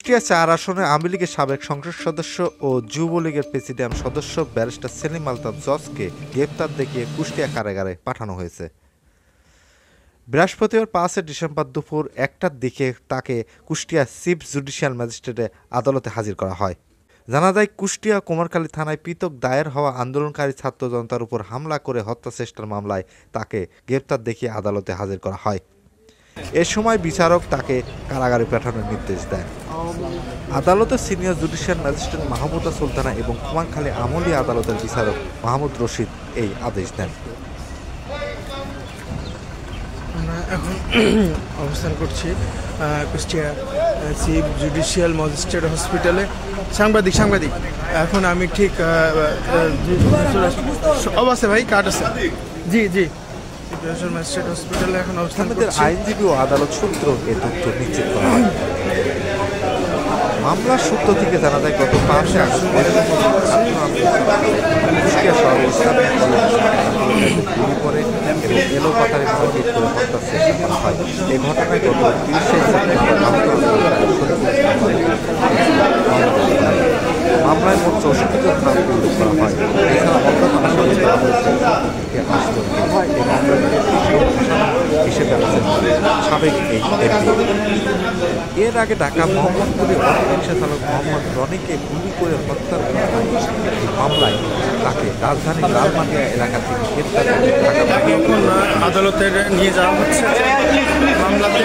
কুষ্টিয়া ৪ আসনে আওয়ামী লীগের সাবেক সংসদ সদস্য ও যুবলীগের প্রেসিডিয়াম সদস্য ব্যারিস্টার সেলিম আলতাফ জজকে গ্রেপ্তার দেখিয়ে কুষ্টিয়া কারাগারে পাঠানো হয়েছে। বৃহস্পতিবার ৫ ডিসেম্বর দুপুর ১টার দিকে তাকে কুষ্টিয়া চিফ জুডিশিয়াল ম্যাজিস্ট্রেটের আদালতে হাজির করা হয়। জানা যায়, কুষ্টিয়া কুমারখালী থানায় পৃথক দায়ের হওয়া আন্দোলনকারী ছাত্র জনতার উপর হামলা করে হত্যা চেষ্টার মামলায় তাকে গ্রেপ্তার দেখিয়ে আদালতে হাজির করা হয়। এ সময় বিচারক তাকে কারাগারে পাঠানোর নির্দেশ দেন। আদালতের senior judicial magistrate Mahmuda Sultana এবং কুমারখালী আমলি আদালতের বিচারক মাহমুদ রশিদ এই আদেশ দেন। আমরা এখন অবস্থান করছি কুষ্টিয়া চিফ জুডিশিয়াল ম্যাজিস্ট্রেট হসপিটালে। সাংবাদিক এখন আমি ঠিক অবস্থা ভাই কাট আছে। জি জুডিশিয়াল ম্যাজিস্ট্রেট হসপিটালে এখন অবস্থান করছি। আইনজীবী ও আদালত সূত্র এ তথ্য নিশ্চিত করা হয়। মামলার সূত্র থেকে জানা যায়, গত ৫ আগস্ট কুষ্টিয়া শহর ইসলামিক গুলি করে এবং এলোপাতারি মারপিট করে হত্যার চেষ্টা করা হয়। এই ঘটনায় গত ৩০ মামলায় মোট ৬৪ জন নাম উল্লেখ করা হয়। এছাড়া অন্যান্য আসামি দেওয়া হয়েছে হিসেবে আছেন সাবেক এই এমপি। এর আগে ঢাকা মোহাম্মদপুরে অটোরিকশা চালক মোহাম্মদ রনিকে গুলি করে হত্যার মামলায় তাকে রাজধানীর লালমাটিয়া এলাকা থেকে গ্রেপ্তার করে আদালতে নিয়ে যাওয়া হচ্ছে। মামলাতে